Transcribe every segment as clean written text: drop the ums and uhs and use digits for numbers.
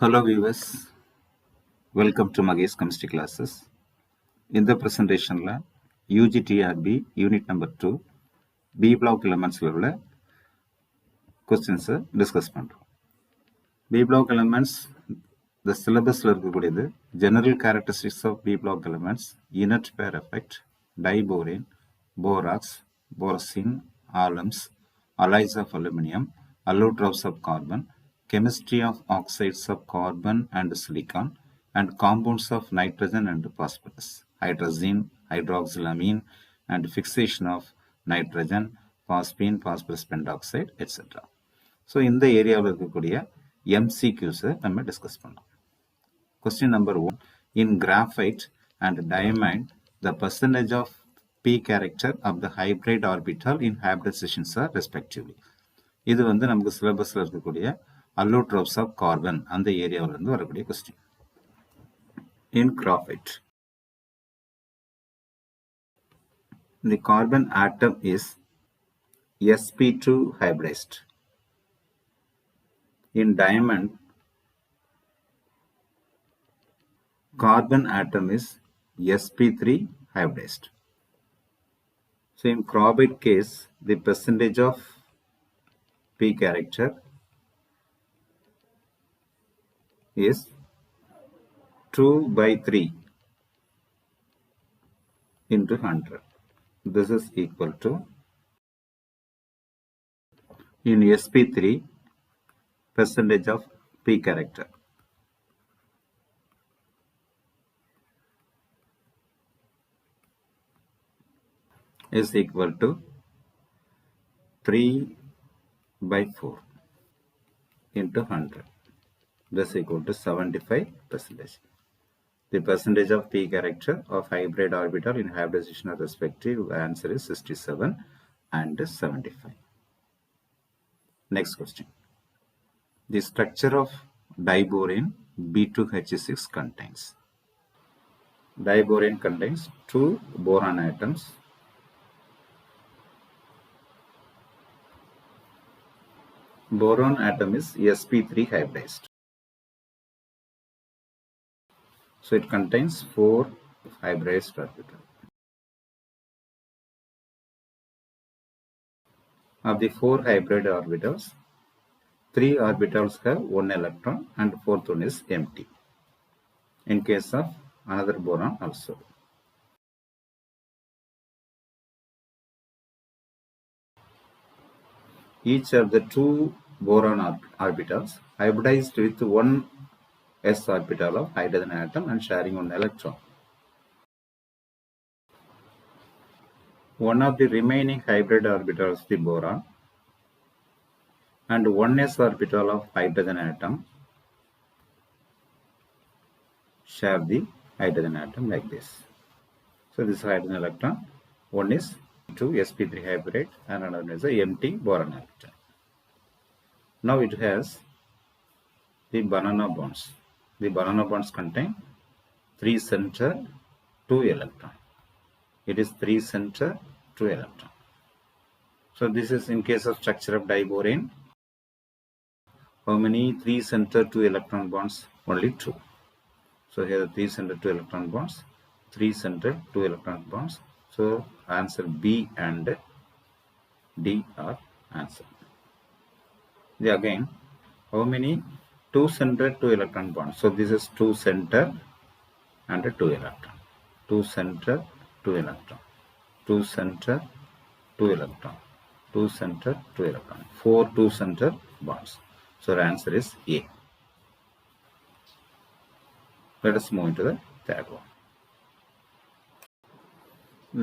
Hello viewers, welcome to MAGESH chemistry classes. In the presentation, UG TRB unit number 2 B block elements questions discuss பண்றோம். B block elements the syllabus general characteristics of B block elements, inert pair effect, diborane, borax, borosine, alums, alloys of aluminium, allotropes of carbon, chemistry of oxides of carbon and silicon, and compounds of nitrogen and phosphorus, hydrazine, hydroxylamine, and fixation of nitrogen, phosphine, phosphorus pentoxide, etc. So, in the area of MCQs நம்ம discuss பண்ணலாம். Question number 1. In graphite and diamond, the percentage of p character of the hybrid orbital in hybridization are respectively. இது வந்து நமக்கு சிலபஸ்ல இருக்கக்கூடிய allotropes of carbon அந்த ஏரியாவில இருந்து வரக்கூடிய question. In graphite, the carbon atom is sp2 hybridized. In diamond, carbon atom is sp3 hybridized. So in graphite case, the percentage of p character is 2/3 into 100. This is equal to, in sp3, percentage of p character is equal to 3/4 into 100. This is equal to 75%. The percentage of p character of hybrid orbital in hybridization are respective. Answer is 67 and 75. Next question. The structure of diborane B2H6 contains. Diborane contains 2 boron atoms. Boron atom is sp3 hybridized. So it contains 4 hybridized orbitals. Of the 4 hybrid orbitals, 3 orbitals have 1 electron and 4th one is empty. In case of another boron also. Each of the 2 boron orbitals hybridized with 1 s orbital of hydrogen atom and sharing 1 electron. One of the remaining hybrid orbitals, the boron, and 1 s orbital of hydrogen atom share the hydrogen atom like this. So this hydrogen electron, one is to sp3 hybrid and another is a empty boron orbital. Now it has the banana bonds. The banana bonds contain 3 center, 2 electron. It is 3 center, 2 electron. So this is in case of structure of diborane. How many 3 center, 2 electron bonds? Only 2. So here 3 center, 2 electron bonds, 3 center, 2 electron bonds. So answer B and D are answer. Again, how many 2 center, 2 electron bonds? So this is 2 center and 2 electron. 2 center, 2 electron. 2 center, 2 electron. 2 center, 2 electron. 4 2 center bonds. So the answer is A. Let us move into the third one.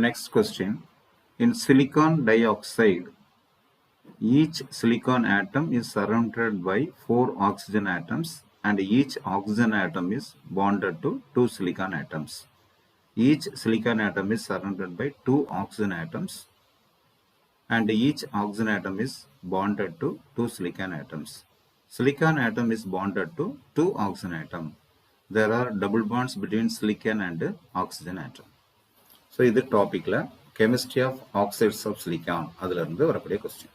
Next question. In silicon dioxide, each silicon atom is surrounded by 4 oxygen atoms and each oxygen atom is bonded to 2 silicon atoms. Each silicon atom is surrounded by 2 oxygen atoms and each oxygen atom is bonded to 2 silicon atoms. Silicon atom is bonded to 2 oxygen atom. There are double bonds between silicon and oxygen atom. So this topic la chemistry of oxides of silicon adula irundhu varakuriya question.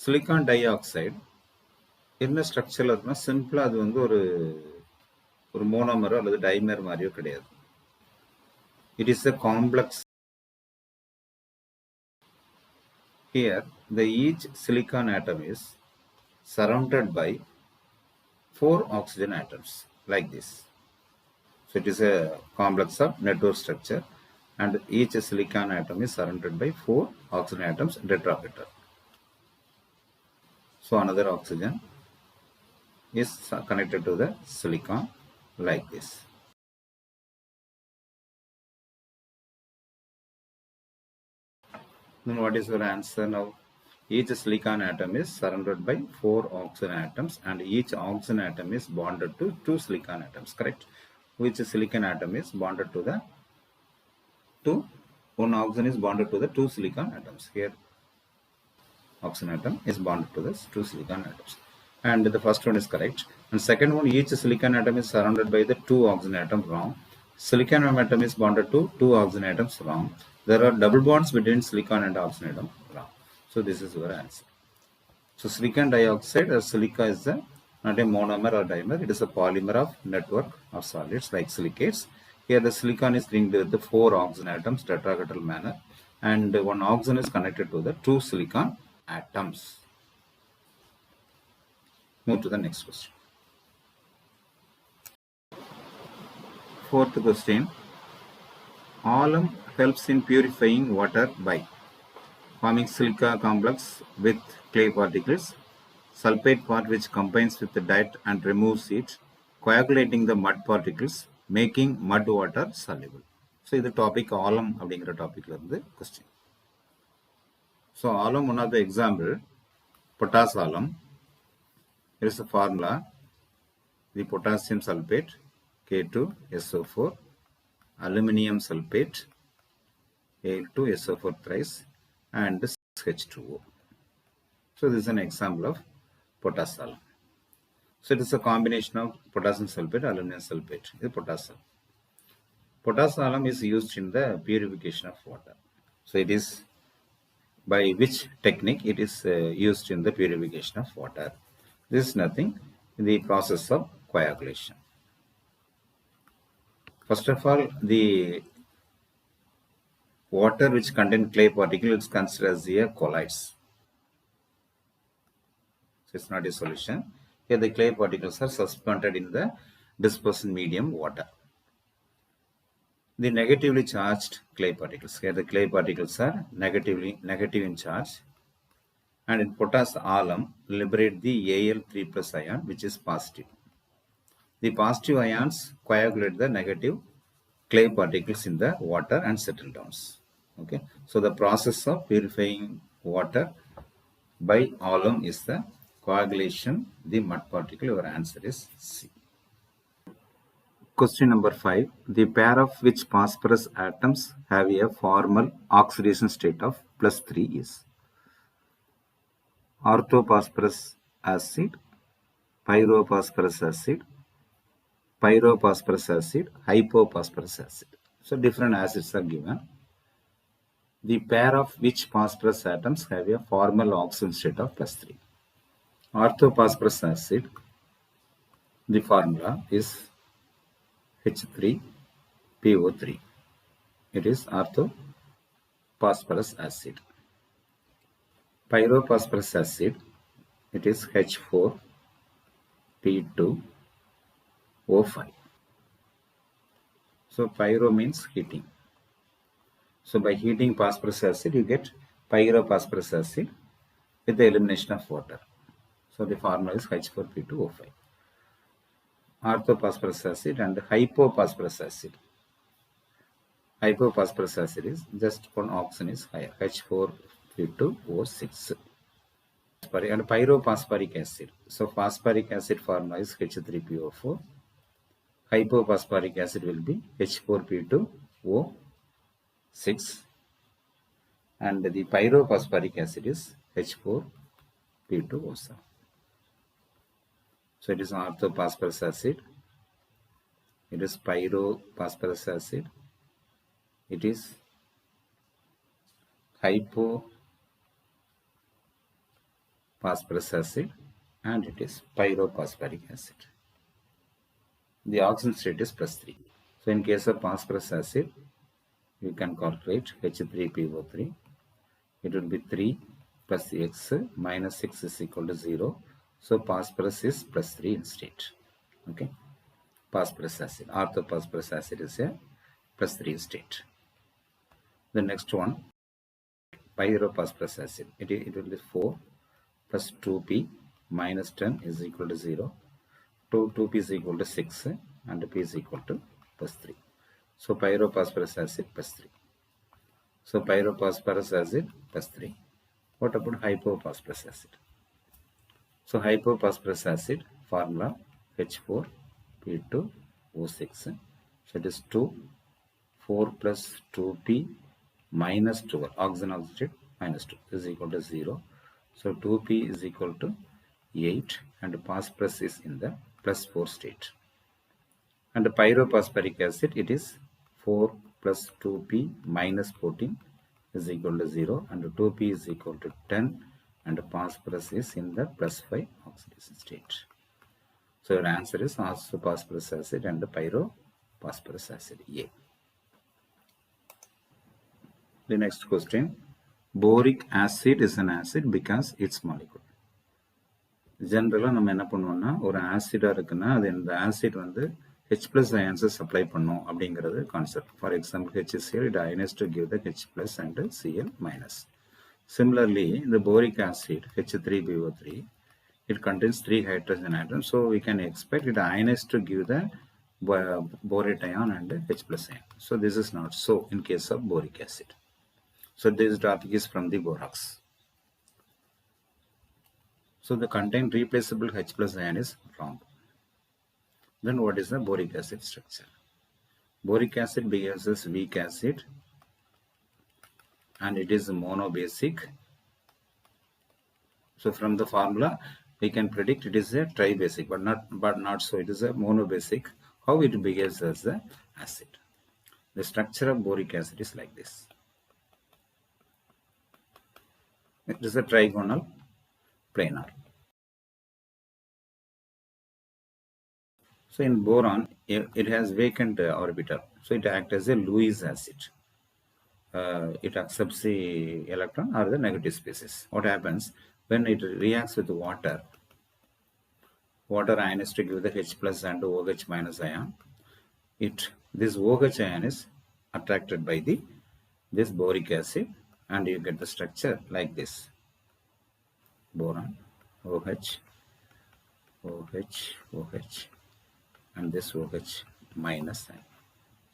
Silicon dioxide என்ன ஸ்ட்ரக்சரில் இருக்குன்னா சிம்பிளாக அது வந்து ஒரு மோனோமரோ அல்லது timer மாதிரியோ கிடையாது. It is a complex. Here the each silicon atom is surrounded by 4 oxygen atoms like this. So it is a complex of network structure and each silicon atom is surrounded by 4 oxygen atoms tetrahedral. So another oxygen is connected to the silicon like this. Then what is your answer now? Each silicon atom is surrounded by 4 oxygen atoms and each oxygen atom is bonded to 2 silicon atoms, correct? Which silicon atom is bonded to the 2? One oxygen is bonded to the 2 silicon atoms. Here oxygen atom is bonded to the 2 silicon atoms. And the first one is correct. And second one, each silicon atom is surrounded by the 2 oxygen atom, wrong. Silicon atom is bonded to 2 oxygen atoms, wrong. There are double bonds between silicon and oxygen atom, wrong. So this is your answer. So silicon dioxide or silica is not a monomer or dimer. It is a polymer of network of solids like silicates. Here the silicon is linked with the 4 oxygen atoms tetrahedral manner and one oxygen is connected to the 2 silicon atoms. Move to the next question. Fourth question. Alum helps in purifying water by forming silica complex with clay particles, sulfate part which combines with the diet and removes it, coagulating the mud particles, making mud water soluble. So this topic alum அப்படிங்கிற டாபிக்ல இருந்து question. So alum, one of the example, potash alum. Here is the formula. The potassium sulfate K2SO4, aluminium sulfate Al2SO4 thrice, and H2O. So this is an example of potash alum. So it is a combination of potassium sulfate, aluminum sulfate. This is potassium. Potash alum is used in the purification of water. So it is by which technique it is used in the purification of water. This is nothing, the process of coagulation. First of all, the water which contains clay particles is considered as a colloids. So it's not a solution. Here the clay particles are suspended in the dispersion medium water. The negatively charged clay particles. Here the clay particles are negative in charge. And in potash alum, liberate the Al3 plus ion, which is positive. The positive ions coagulate the negative clay particles in the water and settle down. Okay. So the process of purifying water by alum is the coagulation, the mud particle. Your answer is C. Question number 5. The pair of which phosphorus atoms have a formal oxidation state of +3 is orthophosphorus acid, pyrophosphorus acid, pyrophosphorus acid, hypophosphorus acid. So different acids are given. The pair of which phosphorus atoms have a formal oxidation state of +3. Orthophosphorus acid, the formula is H3PO3. It is orthophosphorus acid. Pyrophosphorus acid, it is H4P2O5. So pyro means heating. So by heating phosphorus acid, you get pyrophosphorus acid with the elimination of water. So the formula is H4P2O5. Orthophosphorus acid and hypophosphorus acid. Hypophosphorus acid is just one oxygen is higher, H4P2O6. And pyrophosphoric acid. So phosphoric acid formula is H3PO4. Hypophosphoric acid will be H4P2O6. And the pyrophosphoric acid is H4P2O7. So it is orthophosphorus acid. It is pyrophosphorus acid. It is hypophosphorus acid and it is pyrophosphoric acid. The oxygen state is +3. So in case of phosphorus acid, you can calculate H3PO3. It will be 3 plus X minus 6 is equal to 0. So phosphorus is +3 in state. Okay. Phosphorus acid, orthophosphorus acid is a +3 state. The next one, pyrophosphorus acid. It will be 4 plus 2P minus 10 is equal to 0. 2P is equal to 6 and P is equal to +3. So pyrophosphorus acid +3. So pyrophosphorus acid +3. What about hypophosphorus acid? So hypophosphorus acid formula H4P2O6. So it is 2, 4 plus 2P minus 12, oxygen oxygen minus 2 is equal to 0. So 2P is equal to 8 and phosphorus is in the +4 state. And the pyrophosphoric acid, it is 4 plus 2P minus 14 is equal to 0 and 2P is equal to 10 and phosphorus is in the +5 oxidation state. So your answer is orthophosphorus acid and the pyrophosphorus acid A. The next question, boric acid is an acid because its molecule. ஜென்ரலாக நம்ம என்ன பண்ணுவோம்னா ஒரு ஆசிடாக இருக்குன்னா அது இந்த acid வந்து H+ ions supply பண்ணும் அப்படிங்கிறது concept. For example HCl, it ionize to give the H+ and Cl-. Similarly, the boric acid H3BO3, it contains 3 hydrogen atoms, so we can expect it ionize to give the borate ion and H+ ion. So this is not so in case of boric acid. So this topic is from the borax. So the contained replaceable H+ ion is wrong. Then what is the boric acid structure? Boric acid behaves as weak acid and it is monobasic. So from the formula we can predict it is a tribasic, but not so. It is a monobasic. How it behaves as the acid? The structure of boric acid is like this. It is a trigonal planar. So in boron, it has vacant orbital. So it acts as a Lewis acid. It accepts the electron or the negative species. What happens when it reacts with water? Water ion is to give the H+ and OH- ion. This OH ion is attracted by this boric acid, and you get the structure like this: boron, OH, OH, OH, and this OH- ion.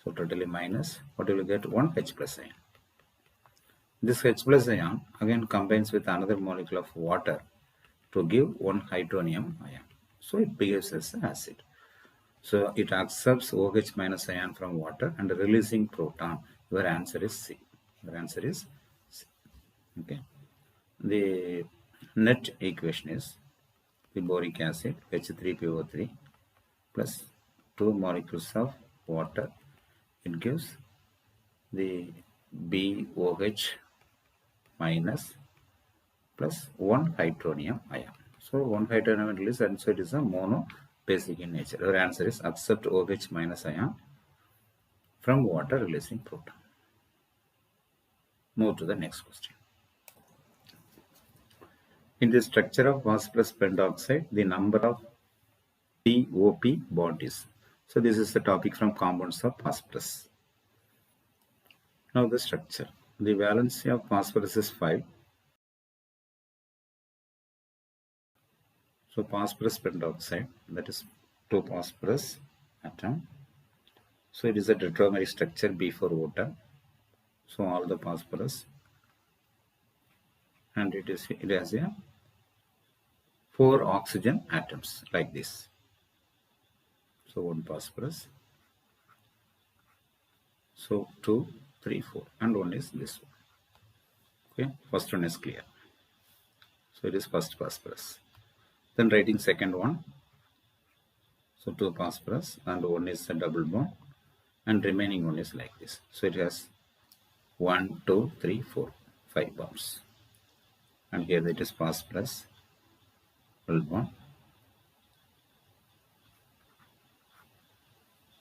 So totally minus. What will you get? One H+ ion. This H+ ion again combines with another molecule of water to give one hydronium ion. So it behaves as an acid. So it accepts OH- ion from water and releasing proton. Your answer is C. Your answer is C. Okay. The net equation is the boric acid H3PO3 plus 2 molecules of water. It gives the BOH- plus 1 hydronium ion. So 1 hydronium ion released, and so it is a monobasic in nature. Your answer is accept OH- ion from water releasing proton. Move to the next question. In the structure of phosphorus pentoxide, the number of POP bodies. So this is the topic from compounds of phosphorus. Now the structure. The valency of phosphorus is 5. So phosphorus pentoxide, that is 2 phosphorus atom. So it is a tetrameric structure B4O10. So all the phosphorus, and it has a 4 oxygen atoms like this. So 1 phosphorus. So 2, 3, 4, and 1 is this one. Okay, first one is clear. So it is first phosphorus. Then writing second one. So 2 phosphorus and 1 is a double bond, and remaining one is like this. So it has 1, 2, 3, 4, 5 bonds. And here it is phosphorus, double bond.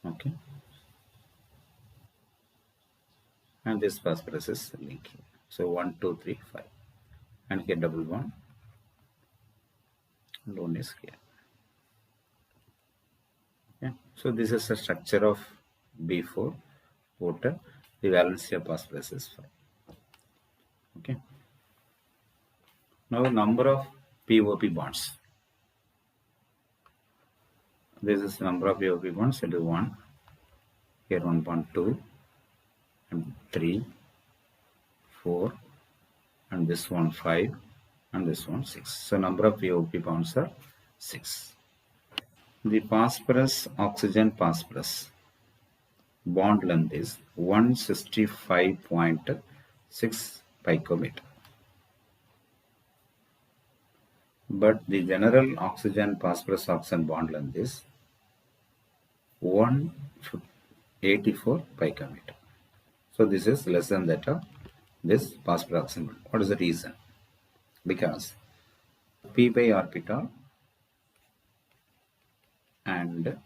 Okay. And this phosphorus is linking. So 1, 2, 3, 5. And here double bond. And one is here. Okay. So this is the structure of B4 water. The valency of phosphorus is 5. Okay. Now number of POP bonds. This is number of POP bonds. It is 1. Here 1 bond 2 and 3, 4, and this one 5, and this one 6. So number of POP bonds are 6. The phosphorus oxygen phosphorus bond length is 165.6 picometer. But the general oxygen phosphorus oxygen bond length is 184 picometer. So this is less than that of this phosphorus oxygen bond. What is the reason? Because p by orbital and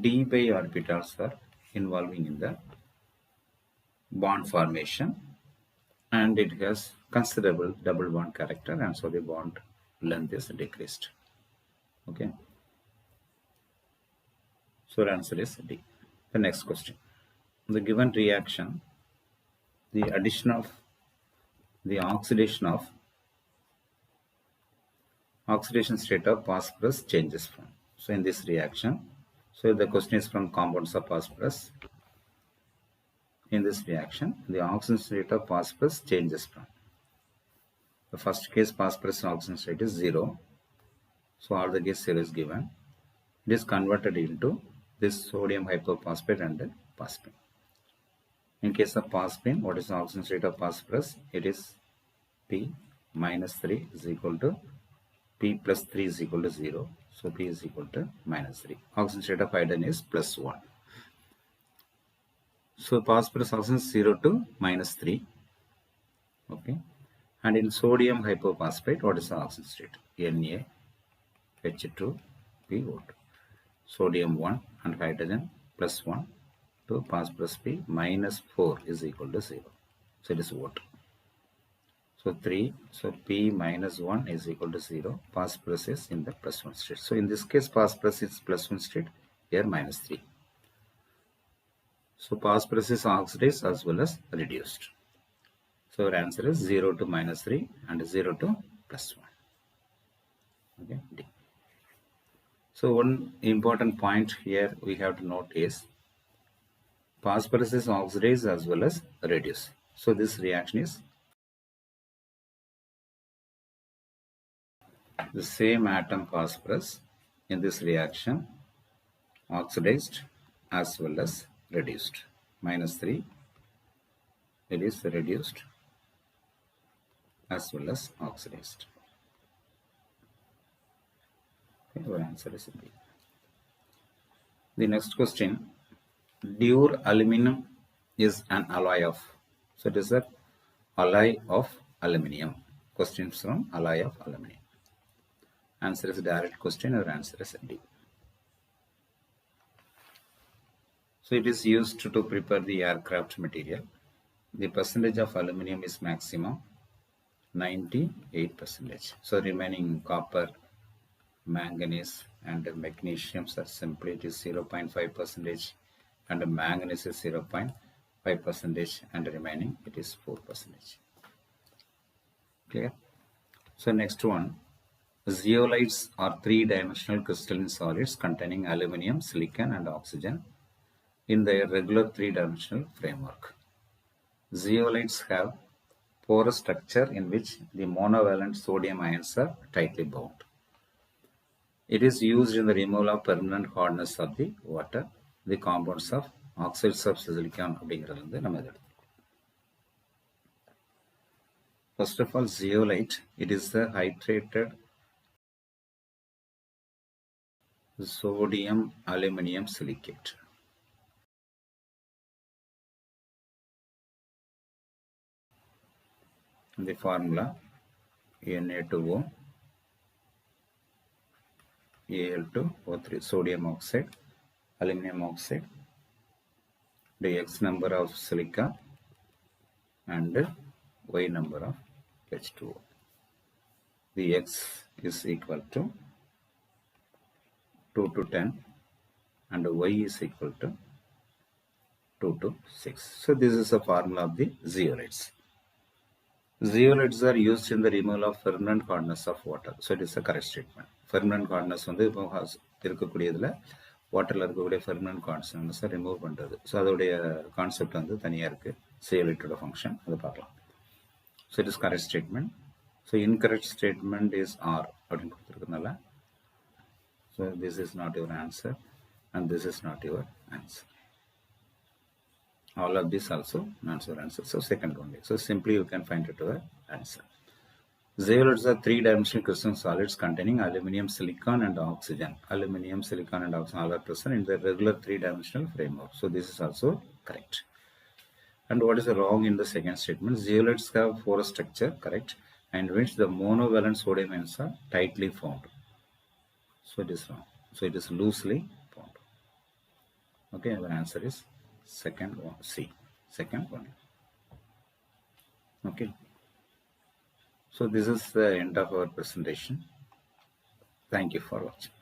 d by orbitals are involving in the bond formation, and it has considerable double bond character, and so the bond length is decreased. Okay. So the answer is D. The next question. The given reaction, the addition of the oxidation state of phosphorus changes from. So in this reaction, so the question is from compounds of phosphorus. In this reaction, the oxidation state of phosphorus changes from. The first case, phosphorus oxidation state is 0. So all the case 0 is given. It is converted into this sodium hypophosphate and phosphine. In case of phosphine, what is the oxidation state of phosphorus? It is P minus 3 is equal to P plus 3 is equal to 0. So P is equal to minus 3. Oxidation state of hydrogen is plus 1. So phosphorus oxidation is 0 to minus 3. Okay. And in sodium hypophosphate, what is the oxidation state? Na, H2, PO2. Sodium 1 and hydrogen plus 1 to phosphorus P minus 4 is equal to 0. So it is what? So 3. So P minus 1 is equal to 0. Phosphorus is in the plus 1 state. So in this case, phosphorus is plus 1 state. Here minus 3. So phosphorus is oxidized as well as reduced. So our answer is 0 to minus 3 and 0 to plus 1. Okay, D. So one important point here we have to note is phosphorus is oxidized as well as reduced. So this reaction is the same atom phosphorus in this reaction oxidized as well as reduced. Minus 3, it is reduced as well as oxidized. Okay, our answer is B. The next question, pure aluminum is an alloy of. So it is an alloy of aluminium. Questions from alloy of aluminium. Answer is direct question. Our answer is D. So it is used to prepare the aircraft material. The percentage of aluminium is maximum 98%. So remaining copper, manganese and magnesium are simply it is 0.5%, and manganese is 0.5%, and remaining it is 4%. Clear? So next one, zeolites are three-dimensional crystalline solids containing aluminum, silicon and oxygen in their regular three-dimensional framework. Zeolites have porous structure in which the monovalent sodium ions are tightly bound. It is used in the removal of permanent hardness of the water. The compounds of oxides of silicon. First of all, zeolite, it is the hydrated sodium aluminum silicate. The formula Na2O, Al2O3, sodium oxide, aluminum oxide, the X number of silica and Y number of H2O. The X is equal to 2 to 10 and Y is equal to 2 to 6. So this is a formula of the zeolites. Zeolites are used in the removal of permanent hardness of water. So it is a correct statement. Permanent hardness வந்து இருக்கக்கூடியதுல வாட்டர்ல இருக்கக்கூடிய permanent கான்ஸ்டன்ட்ஸை remove பண்ணுறது. So அதோடைய concept வந்து தனியாக இருக்குது. zeolite ஃபங்க்ஷன் அதை பார்க்கலாம். So it is correct statement. So incorrect statement is R அப்படின்னு கொடுத்துருக்கனால so this is not your answer and this is not your answer. All of this also not your answer. So second only. So simply you can find it your answer. Zeolites are three-dimensional crystalline solids containing aluminum, silicon and oxygen. Aluminum, silicon and oxygen all are present in the regular three-dimensional framework. So this is also correct. And what is wrong in the second statement? Zeolites have porous structure, correct, and which the monovalent sodium ions are tightly formed. So it is wrong. So it is loosely formed. Okay, our answer is second one, C. Second one. Okay. So this is the end of our presentation. Thank you for watching.